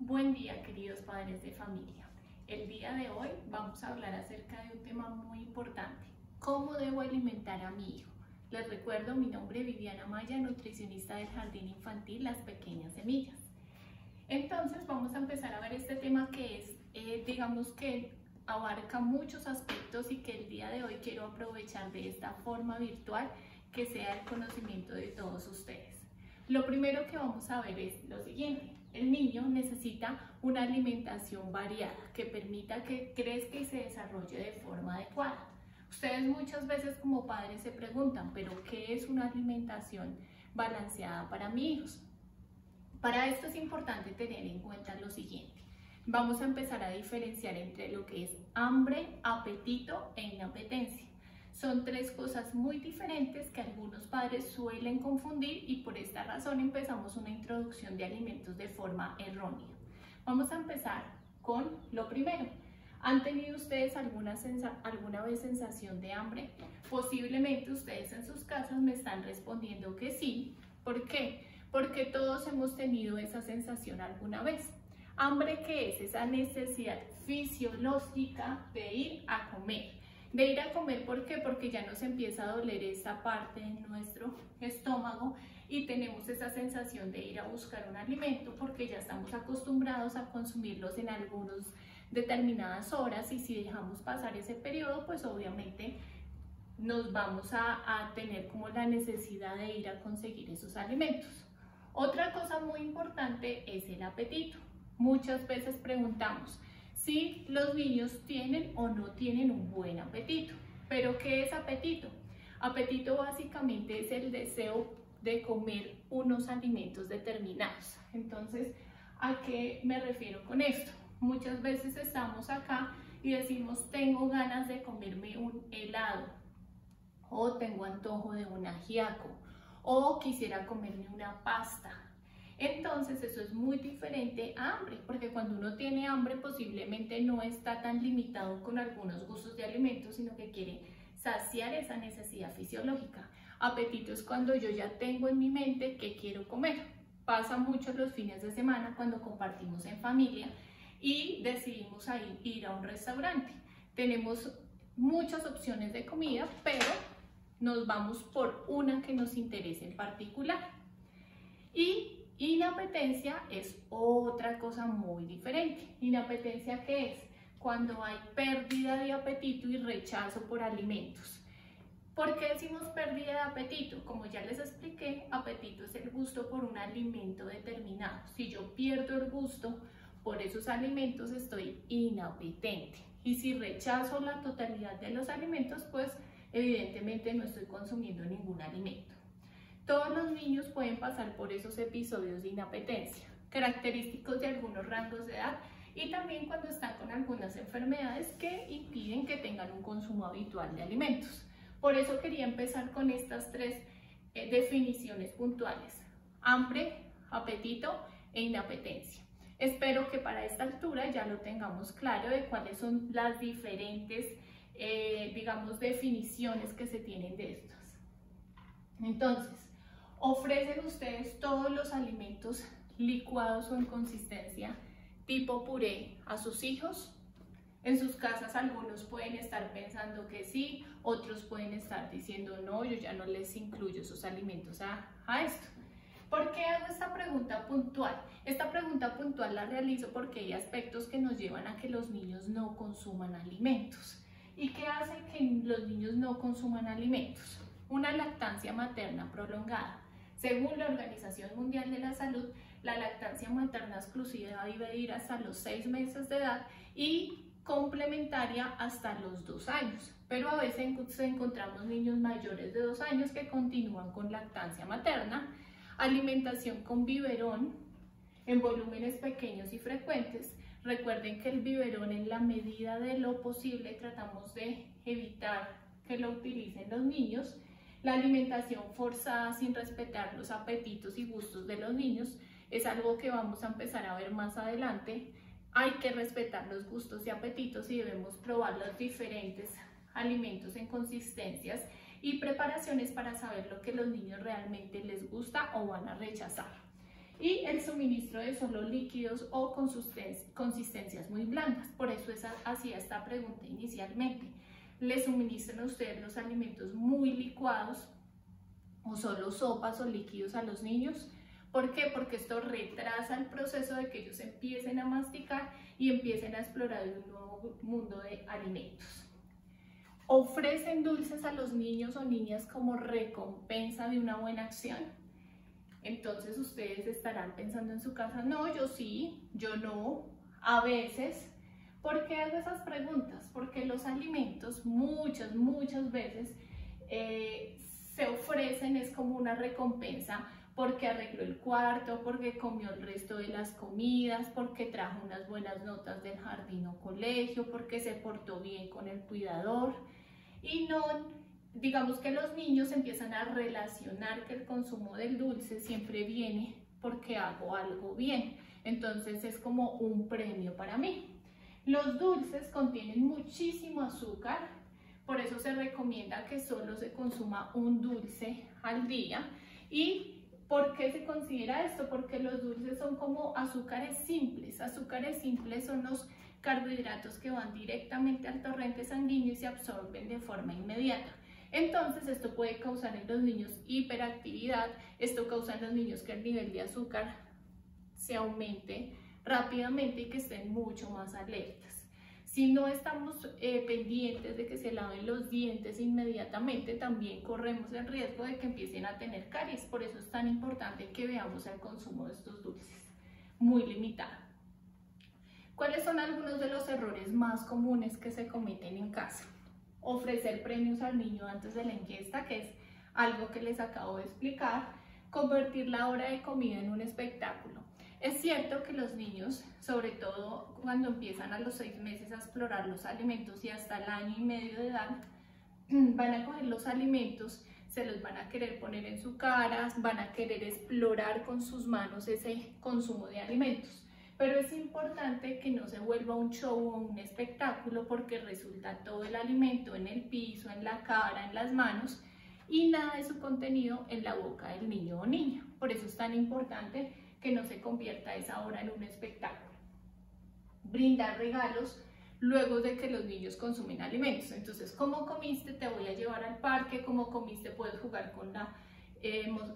Buen día, queridos padres de familia. El día de hoy vamos a hablar acerca de un tema muy importante: ¿cómo debo alimentar a mi hijo? Les recuerdo, mi nombre es Viviana Maya, nutricionista del Jardín Infantil Las Pequeñas Semillas. Entonces vamos a empezar a ver este tema que es, digamos que abarca muchos aspectos y que el día de hoy quiero aprovechar de esta forma virtual que sea el conocimiento de todos ustedes. Lo primero que vamos a ver es lo siguiente: el niño necesita una alimentación variada que permita que crezca y se desarrolle de forma adecuada. Ustedes muchas veces como padres se preguntan, ¿pero qué es una alimentación balanceada para mis hijos? Para esto es importante tener en cuenta lo siguiente. Vamos a empezar a diferenciar entre lo que es hambre, apetito e inapetencia. Son tres cosas muy diferentes que algunos padres suelen confundir y por esta razón empezamos una introducción de alimentos de forma errónea. Vamos a empezar con lo primero. ¿Han tenido ustedes alguna vez sensación de hambre? Posiblemente ustedes en sus casas me están respondiendo que sí. ¿Por qué? Porque todos hemos tenido esa sensación alguna vez. ¿Hambre qué es? Esa necesidad fisiológica de ir a comer. De ir a comer, ¿por qué? Porque ya nos empieza a doler esta parte de nuestro estómago y tenemos esa sensación de ir a buscar un alimento porque ya estamos acostumbrados a consumirlos en algunas determinadas horas, y si dejamos pasar ese periodo, pues obviamente nos vamos a tener como la necesidad de ir a conseguir esos alimentos. Otra cosa muy importante es el apetito. Muchas veces preguntamos si los niños tienen o no tienen un buen apetito. ¿Pero qué es apetito? Apetito básicamente es el deseo de comer unos alimentos determinados. Entonces, ¿a qué me refiero con esto? Muchas veces estamos acá y decimos: tengo ganas de comerme un helado, o tengo antojo de un ajiaco, o quisiera comerme una pasta. Entonces eso es muy diferente a hambre, porque cuando uno tiene hambre posiblemente no está tan limitado con algunos gustos de alimentos, sino que quiere saciar esa necesidad fisiológica. Apetito es cuando yo ya tengo en mi mente que quiero comer. Pasa mucho los fines de semana cuando compartimos en familia y decidimos ir a un restaurante. Tenemos muchas opciones de comida, pero nos vamos por una que nos interese en particular. Y inapetencia es otra cosa muy diferente. ¿Inapetencia qué es? Cuando hay pérdida de apetito y rechazo por alimentos. ¿Por qué decimos pérdida de apetito? Como ya les expliqué, apetito es el gusto por un alimento determinado. Si yo pierdo el gusto por esos alimentos, estoy inapetente. Y si rechazo la totalidad de los alimentos, pues evidentemente no estoy consumiendo ningún alimento. Todos los niños pueden pasar por esos episodios de inapetencia, característicos de algunos rangos de edad, y también cuando están con algunas enfermedades que impiden que tengan un consumo habitual de alimentos. Por eso quería empezar con estas tres definiciones puntuales: hambre, apetito e inapetencia. Espero que para esta altura ya lo tengamos claro de cuáles son las diferentes, digamos, definiciones que se tienen de estas. Entonces, ¿ofrecen ustedes todos los alimentos licuados o en consistencia tipo puré a sus hijos? En sus casas algunos pueden estar pensando que sí, otros pueden estar diciendo no, yo ya no les incluyo esos alimentos a esto. ¿Por qué hago esta pregunta puntual? Esta pregunta puntual la realizo porque hay aspectos que nos llevan a que los niños no consuman alimentos. ¿Y qué hace que los niños no consuman alimentos? Una lactancia materna prolongada. Según la Organización Mundial de la Salud, la lactancia materna exclusiva debe ir hasta los 6 meses de edad y complementaria hasta los 2 años. Pero a veces encontramos niños mayores de 2 años que continúan con lactancia materna. Alimentación con biberón en volúmenes pequeños y frecuentes. Recuerden que el biberón, en la medida de lo posible, tratamos de evitar que lo utilicen los niños. La alimentación forzada sin respetar los apetitos y gustos de los niños es algo que vamos a empezar a ver más adelante. Hay que respetar los gustos y apetitos y debemos probar los diferentes alimentos en consistencias y preparaciones para saber lo que los niños realmente les gusta o van a rechazar. y el suministro de solo líquidos o consistencias muy blandas. Por eso hacía esta pregunta inicialmente. ¿Le suministran a ustedes los alimentos muy licuados o solo sopas o líquidos a los niños? ¿Por qué? Porque esto retrasa el proceso de que ellos empiecen a masticar y empiecen a explorar un nuevo mundo de alimentos. ¿Ofrecen dulces a los niños o niñas como recompensa de una buena acción? Entonces ustedes estarán pensando en su casa, no, yo sí, yo no, a veces. ¿Por qué hago esas preguntas? Porque los alimentos muchas veces se ofrecen es como una recompensa porque arregló el cuarto, porque comió el resto de las comidas, porque trajo unas buenas notas del jardín o colegio, porque se portó bien con el cuidador. Y no, digamos que los niños empiezan a relacionar que el consumo del dulce siempre viene porque hago algo bien. Entonces es como un premio para mí. Los dulces contienen muchísimo azúcar, por eso se recomienda que solo se consuma un dulce al día. ¿Y por qué se considera esto? Porque los dulces son como azúcares simples. Azúcares simples son los carbohidratos que van directamente al torrente sanguíneo y se absorben de forma inmediata. Entonces esto puede causar en los niños hiperactividad, esto causa en los niños que el nivel de azúcar se aumente rápidamente y que estén mucho más alertas. Si no estamos pendientes de que se laven los dientes inmediatamente, también corremos el riesgo de que empiecen a tener caries. Por eso es tan importante que veamos el consumo de estos dulces, muy limitado. ¿Cuáles son algunos de los errores más comunes que se cometen en casa? Ofrecer premios al niño antes de la ingesta, que es algo que les acabo de explicar. Convertir la hora de comida en un espectáculo. Es cierto que los niños, sobre todo cuando empiezan a los 6 meses a explorar los alimentos y hasta el año y medio de edad, van a coger los alimentos, se los van a querer poner en su cara, van a querer explorar con sus manos ese consumo de alimentos. Pero es importante que no se vuelva un show o un espectáculo porque resulta todo el alimento en el piso, en la cara, en las manos y nada de su contenido en la boca del niño o niña. Por eso es tan importante que no se convierta esa hora en un espectáculo. Brindar regalos luego de que los niños consumen alimentos. Entonces, ¿cómo comiste? Te voy a llevar al parque. ¿Cómo comiste? Puedes jugar con la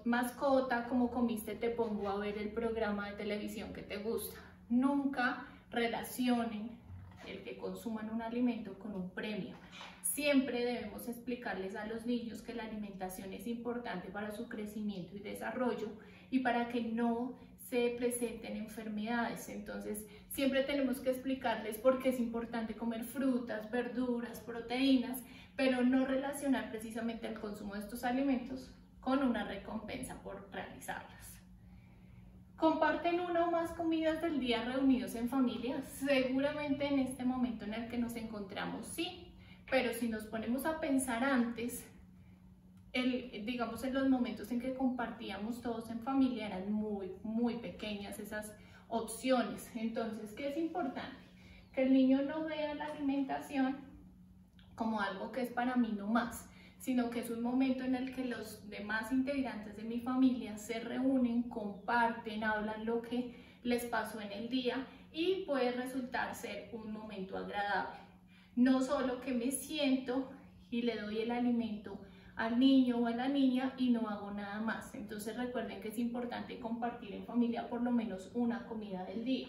mascota. ¿Cómo comiste? Te pongo a ver el programa de televisión que te gusta. Nunca relacionen el que consuman un alimento con un premio. Siempre debemos explicarles a los niños que la alimentación es importante para su crecimiento y desarrollo y para que no se presenten enfermedades. Entonces, siempre tenemos que explicarles por qué es importante comer frutas, verduras, proteínas, pero no relacionar precisamente el consumo de estos alimentos con una recompensa por realizarlas. ¿Comparten una o más comidas del día reunidos en familia? Seguramente en este momento en el que nos encontramos, sí, pero si nos ponemos a pensar antes, digamos en los momentos en que compartíamos todos en familia eran muy pequeñas esas opciones. Entonces, ¿qué es importante? Que el niño no vea la alimentación como algo que es para mí no más, sino que es un momento en el que los demás integrantes de mi familia se reúnen, comparten, hablan lo que les pasó en el día y puede resultar ser un momento agradable. No solo que me siento y le doy el alimento al niño o a la niña y no hago nada más. Entonces recuerden que es importante compartir en familia por lo menos una comida del día.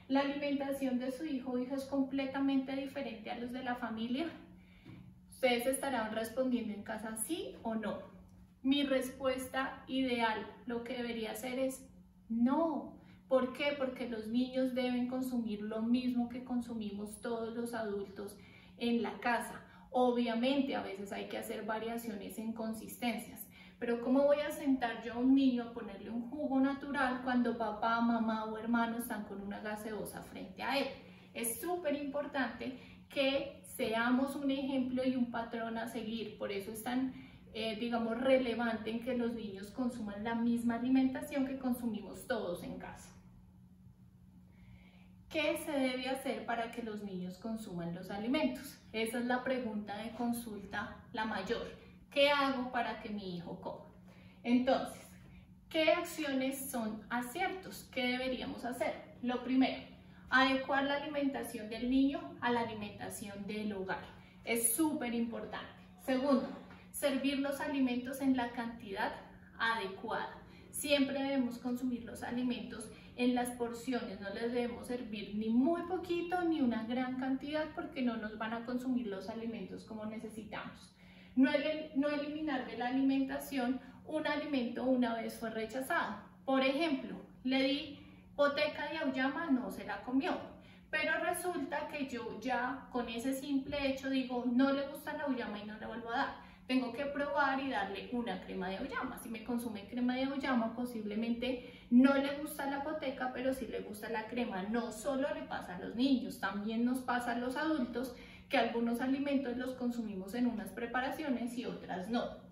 ¿La alimentación de su hijo o hija es completamente diferente a los de la familia? Ustedes estarán respondiendo en casa sí o no. Mi respuesta ideal, lo que debería hacer es no. ¿Por qué? Porque los niños deben consumir lo mismo que consumimos todos los adultos en la casa. Obviamente a veces hay que hacer variaciones en consistencias, pero ¿cómo voy a sentar yo a un niño a ponerle un jugo natural cuando papá, mamá o hermano están con una gaseosa frente a él? Es súper importante que seamos un ejemplo y un patrón a seguir. Por eso es tan, digamos, relevante en que los niños consuman la misma alimentación que consumimos todos en casa. ¿Qué se debe hacer para que los niños consuman los alimentos? Esa es la pregunta de consulta, la mayor. ¿Qué hago para que mi hijo coma? Entonces, ¿Qué acciones son aciertos? ¿Qué deberíamos hacer? Lo primero, adecuar la alimentación del niño a la alimentación del hogar. Es súper importante. Segundo, servir los alimentos en la cantidad adecuada. Siempre debemos consumir los alimentos en las porciones, no les debemos servir ni muy poquito ni una gran cantidad porque no nos van a consumir los alimentos como necesitamos. No eliminar de la alimentación un alimento una vez fue rechazado. Por ejemplo, le di poteca de auyama, no se la comió, pero resulta que yo ya con ese simple hecho digo, no le gusta la auyama y no le vuelvo a dar. Tengo que probar y darle una crema de auyama. Si me consume crema de auyama, posiblemente no le gusta la poteca, pero sí le gusta la crema. No solo le pasa a los niños, también nos pasa a los adultos que algunos alimentos los consumimos en unas preparaciones y otras no.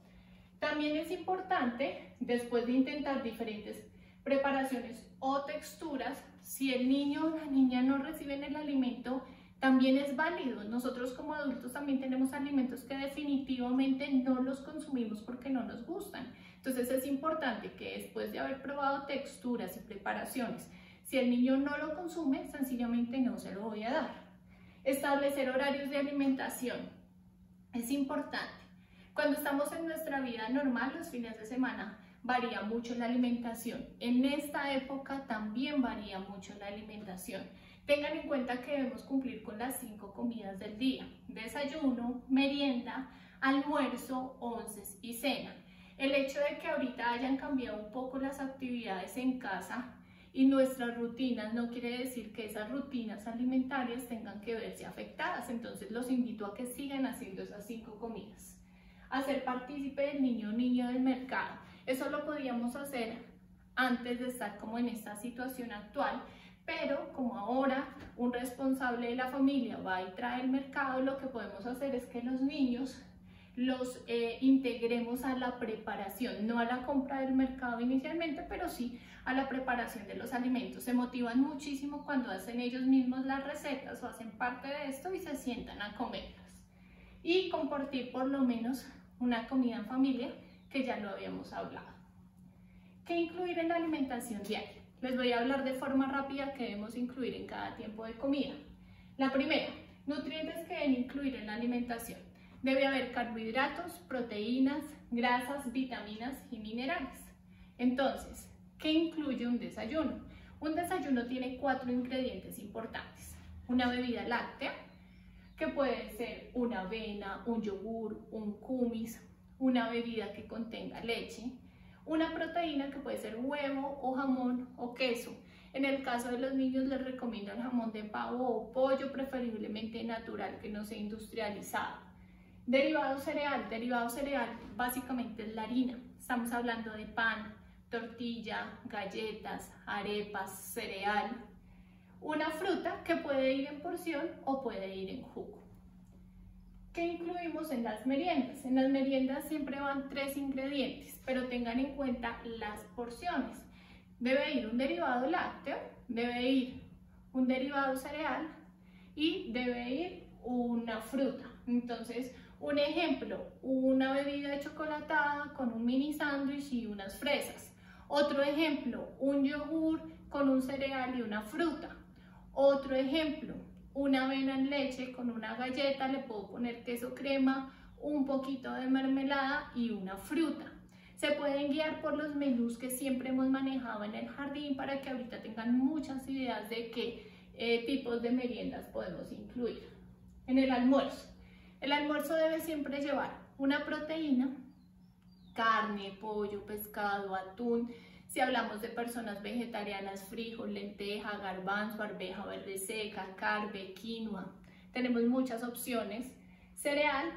También es importante, después de intentar diferentes preparaciones o texturas, si el niño o la niña no reciben el alimento, también es válido. Nosotros como adultos también tenemos alimentos que definitivamente no los consumimos porque no nos gustan. Entonces es importante que después de haber probado texturas y preparaciones, si el niño no lo consume, sencillamente no se lo voy a dar. Establecer horarios de alimentación es importante. Cuando estamos en nuestra vida normal, los fines de semana, varía mucho la alimentación. En esta época también varía mucho la alimentación. Tengan en cuenta que debemos cumplir con las 5 comidas del día: desayuno, merienda, almuerzo, onces y cena. El hecho de que ahorita hayan cambiado un poco las actividades en casa y nuestras rutinas no quiere decir que esas rutinas alimentarias tengan que verse afectadas. Entonces los invito a que sigan haciendo esas 5 comidas. Hacer partícipe del niño o niña del mercado. Eso lo podíamos hacer antes de estar como en esta situación actual, pero como ahora un responsable de la familia va y trae el mercado, lo que podemos hacer es que los niños los integremos a la preparación, no a la compra del mercado inicialmente, pero sí a la preparación de los alimentos. Se motivan muchísimo cuando hacen ellos mismos las recetas o hacen parte de esto y se sientan a comerlas. Y compartir por lo menos una comida en familia, que ya lo habíamos hablado. ¿Qué incluir en la alimentación diaria? Les voy a hablar de forma rápida que debemos incluir en cada tiempo de comida. La primera, nutrientes que deben incluir en la alimentación. Debe haber carbohidratos, proteínas, grasas, vitaminas y minerales. Entonces, ¿qué incluye un desayuno? Un desayuno tiene 4 ingredientes importantes. Una bebida láctea, que puede ser una avena, un yogur, un kumis, una bebida que contenga leche, una proteína que puede ser huevo o jamón o queso. En el caso de los niños les recomiendo el jamón de pavo o pollo, preferiblemente natural, que no sea industrializado. Derivado cereal básicamente es la harina. Estamos hablando de pan, tortilla, galletas, arepas, cereal. Una fruta que puede ir en porción o puede ir en jugo. ¿Qué incluimos en las meriendas? En las meriendas siempre van 3 ingredientes, pero tengan en cuenta las porciones. Debe ir un derivado lácteo, debe ir un derivado cereal y debe ir una fruta. Entonces, un ejemplo, una bebida chocolatada con un mini sándwich y unas fresas. Otro ejemplo, un yogur con un cereal y una fruta. Otro ejemplo, una avena en leche con una galleta, le puedo poner queso crema, un poquito de mermelada y una fruta. Se pueden guiar por los menús que siempre hemos manejado en el jardín para que ahorita tengan muchas ideas de qué tipos de meriendas podemos incluir. En el almuerzo debe siempre llevar una proteína, carne, pollo, pescado, atún. Si hablamos de personas vegetarianas, frijol, lenteja, garbanzo, arveja verde seca, carbe, quinoa. Tenemos muchas opciones. Cereal,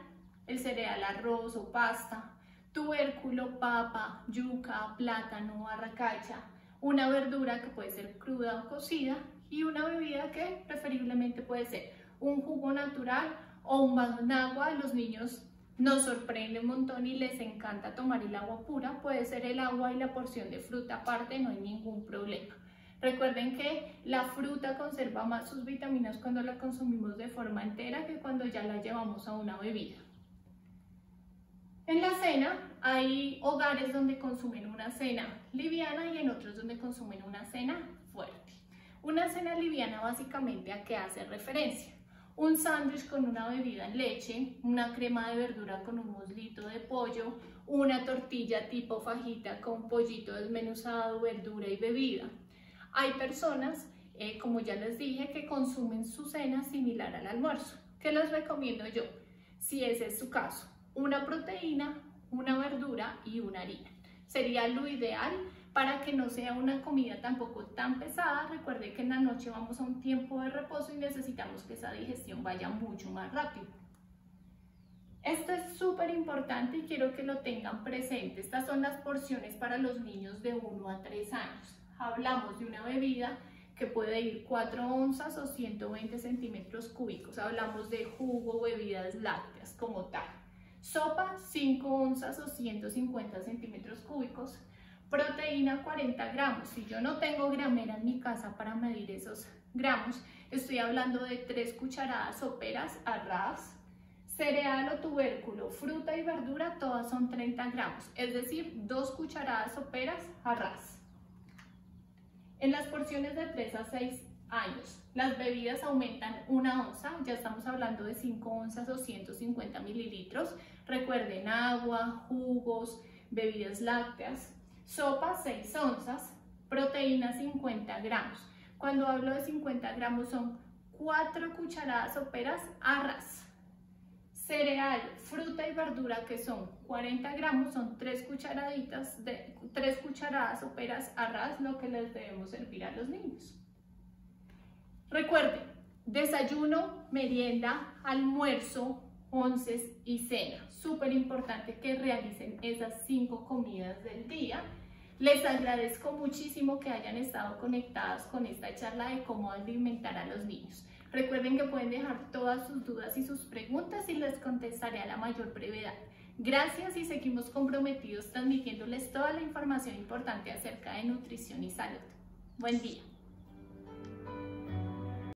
el cereal arroz o pasta, tubérculo, papa, yuca, plátano, arracacha, una verdura que puede ser cruda o cocida y una bebida que preferiblemente puede ser un jugo natural o un vaso de agua. Los niños nos sorprende un montón y les encanta tomar el agua pura. Puede ser el agua y la porción de fruta aparte, no hay ningún problema. Recuerden que la fruta conserva más sus vitaminas cuando la consumimos de forma entera que cuando ya la llevamos a una bebida. En la cena hay hogares donde consumen una cena liviana y en otros donde consumen una cena fuerte. Una cena liviana básicamente ¿a qué hace referencia? Un sándwich con una bebida en leche, una crema de verdura con un muslito de pollo, una tortilla tipo fajita con pollito desmenuzado, verdura y bebida. Hay personas, como ya les dije, que consumen su cena similar al almuerzo. ¿Qué les recomiendo yo? Si ese es su caso, una proteína, una verdura y una harina. Sería lo ideal para que no sea una comida tampoco tan pesada. Recuerde que en la noche vamos a un tiempo de reposo y necesitamos que esa digestión vaya mucho más rápido. Esto es súper importante y quiero que lo tengan presente. Estas son las porciones para los niños de 1 a 3 años. Hablamos de una bebida que puede ir 4 onzas o 120 centímetros cúbicos. Hablamos de jugo o bebidas lácteas como tal. Sopa, 5 onzas o 150 centímetros cúbicos. Proteína, 40 gramos. Si yo no tengo gramera en mi casa para medir esos gramos, estoy hablando de 3 cucharadas soperas a ras. Cereal o tubérculo, fruta y verdura, todas son 30 gramos, es decir, 2 cucharadas soperas a ras. En las porciones de 3 a 6 años, las bebidas aumentan 1 onza, ya estamos hablando de 5 onzas o 150 mililitros. Recuerden, agua, jugos, bebidas lácteas. Sopa, 6 onzas, proteína, 50 gramos. Cuando hablo de 50 gramos son 4 cucharadas soperas a ras. Cereal, fruta y verdura, que son 40 gramos, son 3 cucharadas soperas a ras, lo que les debemos servir a los niños. Recuerden, desayuno, merienda, almuerzo, onces y cena. Súper importante que realicen esas 5 comidas del día. Les agradezco muchísimo que hayan estado conectados con esta charla de cómo alimentar a los niños. Recuerden que pueden dejar todas sus dudas y sus preguntas y les contestaré a la mayor brevedad. Gracias y seguimos comprometidos transmitiéndoles toda la información importante acerca de nutrición y salud. Buen día.